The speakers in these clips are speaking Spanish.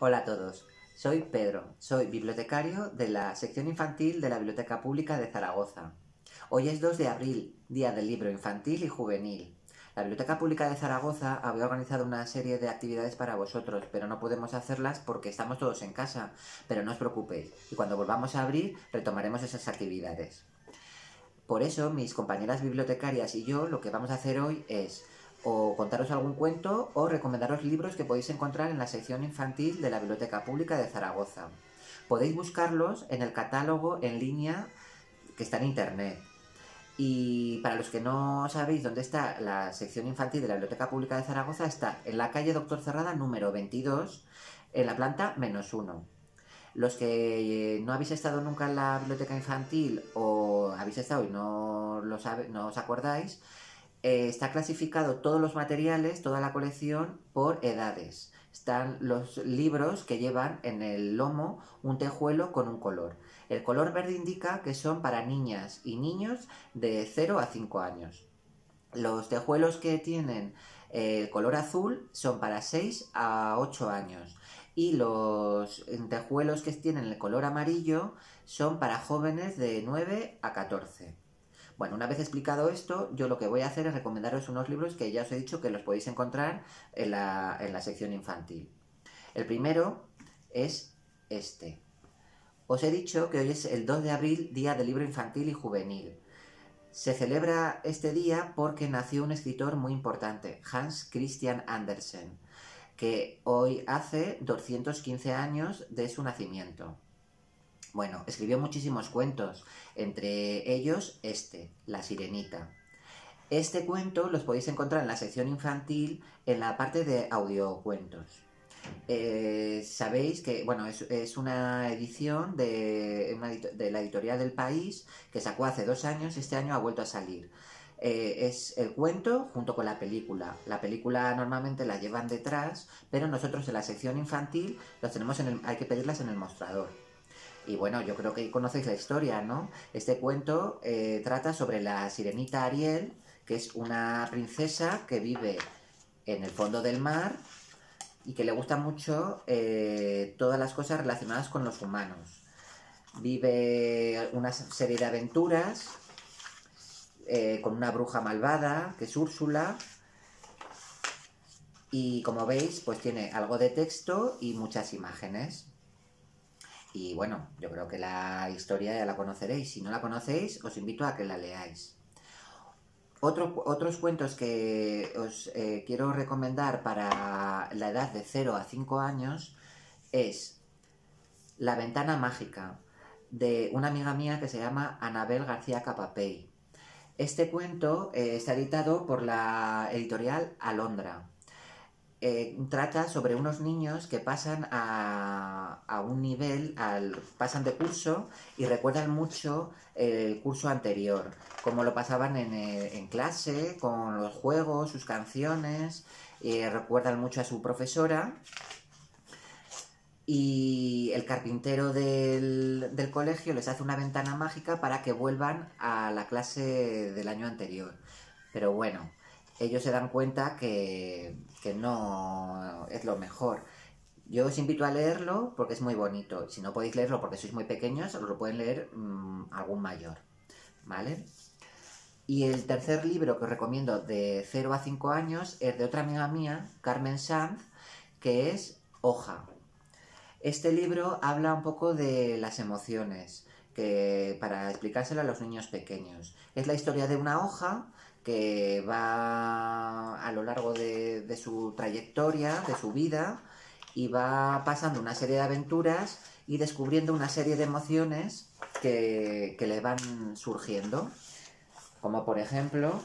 Hola a todos, soy Pedro, soy bibliotecario de la sección infantil de la Biblioteca Pública de Zaragoza. Hoy es 2 de abril, Día del Libro Infantil y Juvenil. La Biblioteca Pública de Zaragoza había organizado una serie de actividades para vosotros, pero no podemos hacerlas porque estamos todos en casa. Pero no os preocupéis, y cuando volvamos a abrir retomaremos esas actividades. Por eso, mis compañeras bibliotecarias y yo lo que vamos a hacer hoy es o contaros algún cuento o recomendaros libros que podéis encontrar en la sección infantil de la Biblioteca Pública de Zaragoza. Podéis buscarlos en el catálogo en línea que está en internet. Y para los que no sabéis dónde está la sección infantil de la Biblioteca Pública de Zaragoza, está en la calle Doctor Cerrada número 22, en la planta -1. Los que no habéis estado nunca en la biblioteca infantil o habéis estado y no os acordáis, está clasificado todos los materiales, toda la colección, por edades. Están los libros que llevan en el lomo un tejuelo con un color. El color verde indica que son para niñas y niños de 0 a 5 años. Los tejuelos que tienen el color azul son para 6 a 8 años. Y los tejuelos que tienen el color amarillo son para jóvenes de 9 a 14. Bueno, una vez explicado esto, yo lo que voy a hacer es recomendaros unos libros que ya os he dicho que los podéis encontrar en la sección infantil. El primero es este. Os he dicho que hoy es el 2 de abril, Día del Libro Infantil y Juvenil. Se celebra este día porque nació un escritor muy importante, Hans Christian Andersen, que hoy hace 215 años de su nacimiento. Bueno, escribió muchísimos cuentos, entre ellos La Sirenita. Este cuento los podéis encontrar en la sección infantil en la parte de audiocuentos. Sabéis que, bueno, es una edición de la editorial del País que sacó hace 2 años y este año ha vuelto a salir. Es el cuento junto con la película. La película normalmente la llevan detrás, pero nosotros en la sección infantil los tenemos hay que pedirlas en el mostrador. Y bueno, yo creo que conocéis la historia, ¿no? Este cuento trata sobre la sirenita Ariel, que es una princesa que vive en el fondo del mar y que le gustan mucho todas las cosas relacionadas con los humanos. Vive una serie de aventuras con una bruja malvada, que es Úrsula, y como veis, pues tiene algo de texto y muchas imágenes. Y bueno, yo creo que la historia ya la conoceréis. Si no la conocéis, os invito a que la leáis. Otros cuentos que os quiero recomendar para la edad de 0 a 5 años es La Ventana Mágica, de una amiga mía que se llama Anabel García Capapey. Este cuento está editado por la editorial Alondra. Trata sobre unos niños que pasan a un nivel, pasan de curso y recuerdan mucho el curso anterior, cómo lo pasaban en clase, con los juegos, sus canciones, recuerdan mucho a su profesora. Y el carpintero del colegio les hace una ventana mágica para que vuelvan a la clase del año anterior. Pero bueno, ellos se dan cuenta que no es lo mejor. Yo os invito a leerlo porque es muy bonito. Si no podéis leerlo porque sois muy pequeños, os lo pueden leer algún mayor, ¿vale? Y el tercer libro que os recomiendo de 0 a 5 años es de otra amiga mía, Carmen Sanz, que es Hoja. Este libro habla un poco de las emociones, para explicárselo a los niños pequeños. Es la historia de una hoja que va a lo largo de su trayectoria, de su vida, y va pasando una serie de aventuras y descubriendo una serie de emociones que le van surgiendo. Como por ejemplo,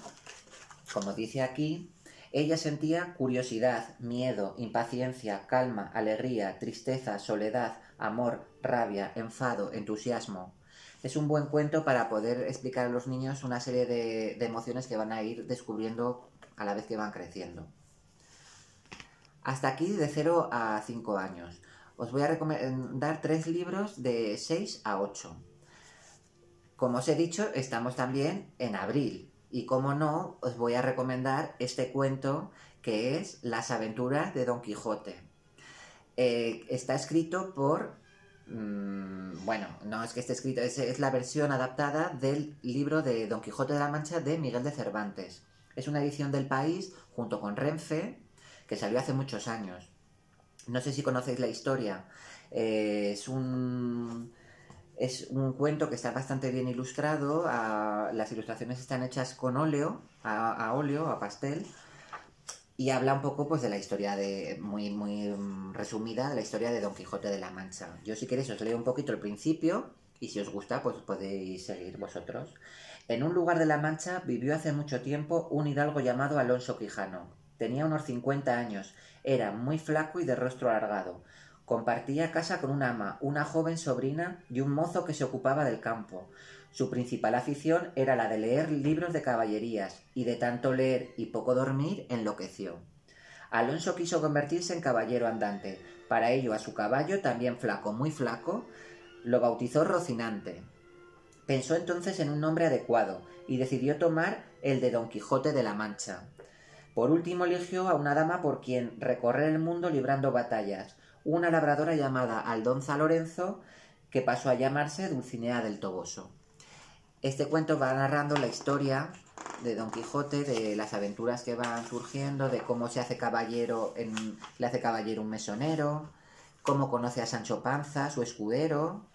como dice aquí, ella sentía curiosidad, miedo, impaciencia, calma, alegría, tristeza, soledad, amor, rabia, enfado, entusiasmo. Es un buen cuento para poder explicar a los niños una serie de emociones que van a ir descubriendo a la vez que van creciendo. Hasta aquí de 0 a 5 años. Os voy a recomendar 3 libros de 6 a 8. Como os he dicho, estamos también en abril. Y como no, os voy a recomendar este cuento que es Las aventuras de Don Quijote. Está escrito por... bueno, no es que esté escrito, es la versión adaptada del libro de Don Quijote de la Mancha de Miguel de Cervantes. Es una edición del País junto con Renfe, que salió hace muchos años. No sé si conocéis la historia. Es un cuento que está bastante bien ilustrado. Las ilustraciones están hechas con óleo, a óleo, a pastel. Y habla un poco pues de la historia muy resumida, de la historia de Don Quijote de la Mancha. Yo si queréis os leo un poquito el principio y si os gusta pues podéis seguir vosotros. En un lugar de la Mancha vivió hace mucho tiempo un hidalgo llamado Alonso Quijano. Tenía unos 50 años, era muy flaco y de rostro alargado. Compartía casa con un ama, una joven sobrina y un mozo que se ocupaba del campo. Su principal afición era la de leer libros de caballerías, y de tanto leer y poco dormir enloqueció. Alonso quiso convertirse en caballero andante. Para ello a su caballo, también flaco, muy flaco, lo bautizó Rocinante. Pensó entonces en un nombre adecuado y decidió tomar el de Don Quijote de la Mancha. Por último eligió a una dama por quien recorrer el mundo librando batallas, una labradora llamada Aldonza Lorenzo, que pasó a llamarse Dulcinea del Toboso. Este cuento va narrando la historia de Don Quijote, de las aventuras que van surgiendo, de cómo se hace caballero, le hace caballero un mesonero, cómo conoce a Sancho Panza, su escudero,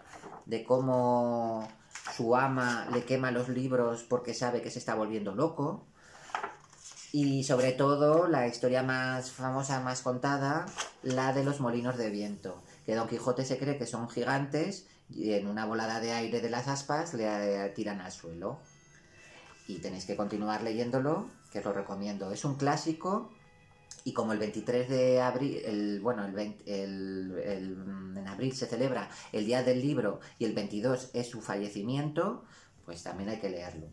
de cómo su ama le quema los libros porque sabe que se está volviendo loco. Y sobre todo la historia más famosa, más contada, la de los molinos de viento, que Don Quijote se cree que son gigantes y en una volada de aire de las aspas le tiran al suelo. Y tenéis que continuar leyéndolo, que os lo recomiendo. Es un clásico y como el 23 de abril, en abril se celebra el Día del Libro y el 22 es su fallecimiento, pues también hay que leerlo.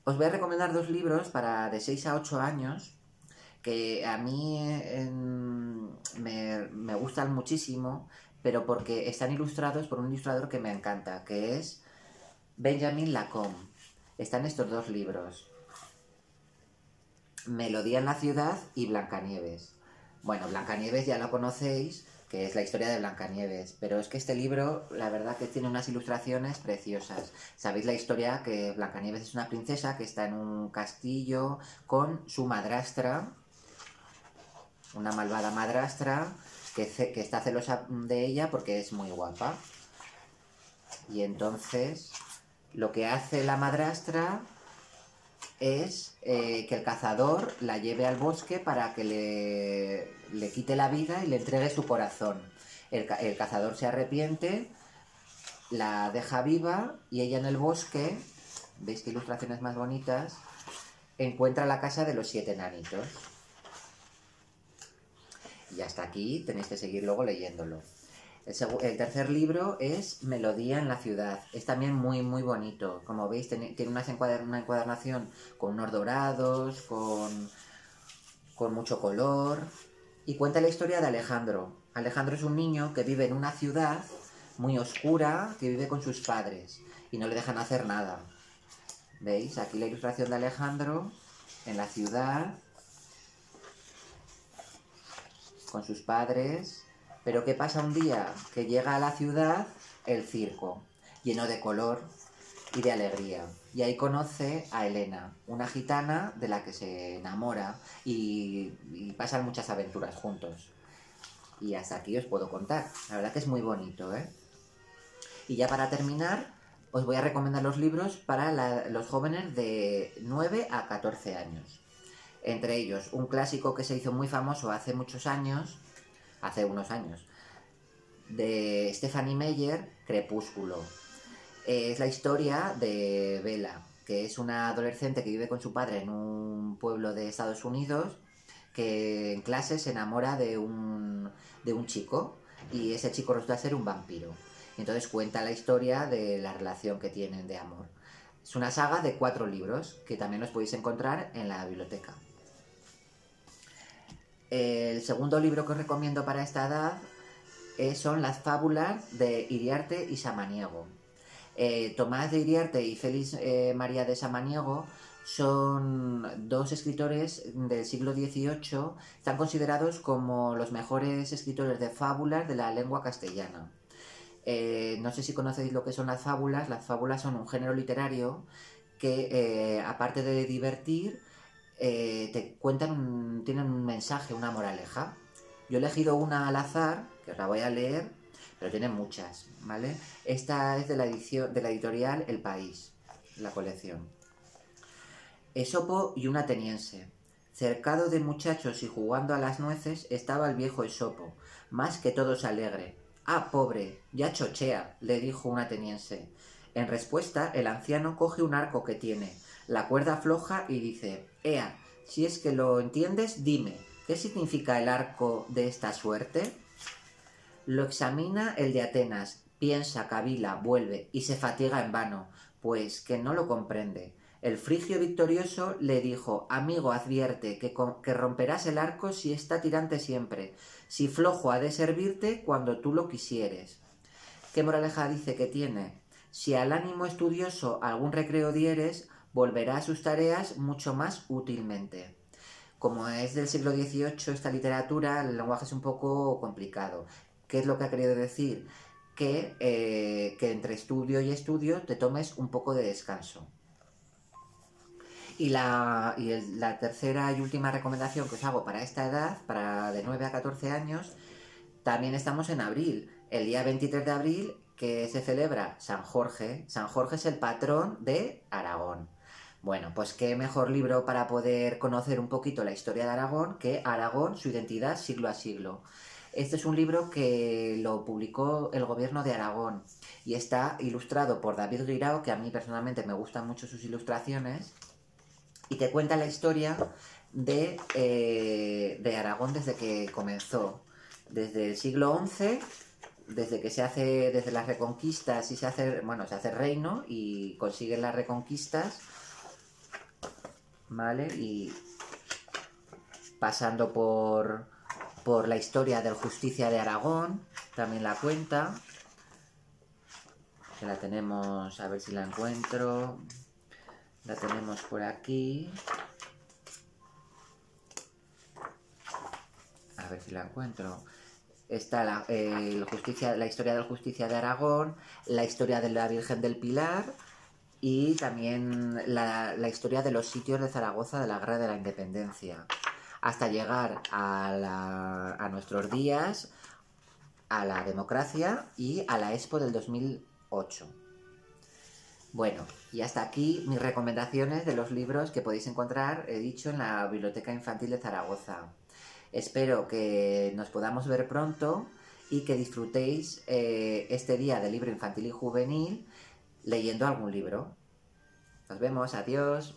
Os voy a recomendar dos libros para de 6 a 8 años que a mí me gustan muchísimo, pero porque están ilustrados por un ilustrador que me encanta, que es Benjamin Lacombe. Están estos dos libros, Melodía en la ciudad y Blancanieves. Bueno, Blancanieves ya lo conocéis, que es la historia de Blancanieves, pero es que este libro, la verdad que tiene unas ilustraciones preciosas. Sabéis la historia que Blancanieves es una princesa que está en un castillo con su madrastra, una malvada madrastra que está celosa de ella porque es muy guapa. Y entonces lo que hace la madrastra es que el cazador la lleve al bosque para que le quite la vida y le entregue su corazón. El cazador se arrepiente, la deja viva y ella en el bosque, veis qué ilustraciones más bonitas, encuentra la casa de los 7 enanitos. Y hasta aquí tenéis que seguir luego leyéndolo. El tercer libro es Melodía en la ciudad. Es también muy bonito. Como veis, tiene una encuadernación con unos dorados, con mucho color. Y cuenta la historia de Alejandro. Alejandro es un niño que vive en una ciudad muy oscura, que vive con sus padres y no le dejan hacer nada. ¿Veis? Aquí la ilustración de Alejandro en la ciudad, con sus padres. Pero ¿qué pasa un día? Que llega a la ciudad el circo, lleno de color y de alegría. Y ahí conoce a Elena, una gitana de la que se enamora y pasan muchas aventuras juntos. Y hasta aquí os puedo contar. La verdad que es muy bonito, ¿eh? Y ya para terminar, os voy a recomendar los libros para los jóvenes de 9 a 14 años. Entre ellos, un clásico que se hizo muy famoso hace unos años, de Stephanie Meyer, Crepúsculo. Es la historia de Bella, que es una adolescente que vive con su padre en un pueblo de Estados Unidos, que en clase se enamora de un chico, y ese chico resulta ser un vampiro. Y entonces cuenta la historia de la relación que tienen de amor. Es una saga de 4 libros, que también os podéis encontrar en la biblioteca. El segundo libro que os recomiendo para esta edad son las fábulas de Iriarte y Samaniego. Tomás de Iriarte y Félix María de Samaniego Son dos escritores del siglo XVIII, están considerados como los mejores escritores de fábulas de la lengua castellana. No sé si conocéis lo que son las fábulas. Las fábulas son un género literario que, aparte de divertir, te cuentan, tienen un mensaje, una moraleja. Yo he elegido una al azar, que os la voy a leer, pero tiene muchas, ¿vale? Esta es de la editorial El País, la colección. Esopo y un ateniense. Cercado de muchachos y jugando a las nueces estaba el viejo Esopo, más que todos alegre. «Ah, pobre, ya chochea», le dijo un ateniense. En respuesta, el anciano coge un arco que tiene, la cuerda floja y dice: «Ea, si es que lo entiendes, dime, ¿qué significa el arco de esta suerte?». Lo examina el de Atenas, piensa, cavila, vuelve y se fatiga en vano, pues que no lo comprende. El frigio victorioso le dijo: «Amigo, advierte que romperás el arco si está tirante siempre, si flojo ha de servirte cuando tú lo quisieres». ¿Qué moraleja dice que tiene? Si al ánimo estudioso algún recreo dieres, volverá a sus tareas mucho más útilmente. Como es del siglo XVIII esta literatura, el lenguaje es un poco complicado. ¿Qué es lo que ha querido decir? Que entre estudio y estudio te tomes un poco de descanso. Y la tercera y última recomendación que os hago para esta edad, para de 9 a 14 años, también estamos en abril, el día 23 de abril, que se celebra San Jorge. San Jorge es el patrón de Aragón. Bueno, pues qué mejor libro para poder conocer un poquito la historia de Aragón que Aragón, su identidad siglo a siglo. Este es un libro que lo publicó el gobierno de Aragón y está ilustrado por David Guirao, que a mí personalmente me gustan mucho sus ilustraciones, y te cuenta la historia de Aragón desde que comenzó, desde el siglo XI, desde las reconquistas y se hace reino y consiguen las reconquistas, ¿vale? Y pasando por la historia del Justicia de Aragón, también la cuenta, que la tenemos, a ver si la encuentro, la tenemos por aquí, a ver si la encuentro. Está la historia del Justicia de Aragón, la historia de la Virgen del Pilar y también la historia de los sitios de Zaragoza de la Guerra de la Independencia, hasta llegar a nuestros días, a la democracia y a la Expo del 2008. Bueno, y hasta aquí mis recomendaciones de los libros que podéis encontrar, he dicho, en la Biblioteca Infantil de Zaragoza. Espero que nos podamos ver pronto y que disfrutéis este día del libro infantil y juvenil leyendo algún libro. Nos vemos, adiós.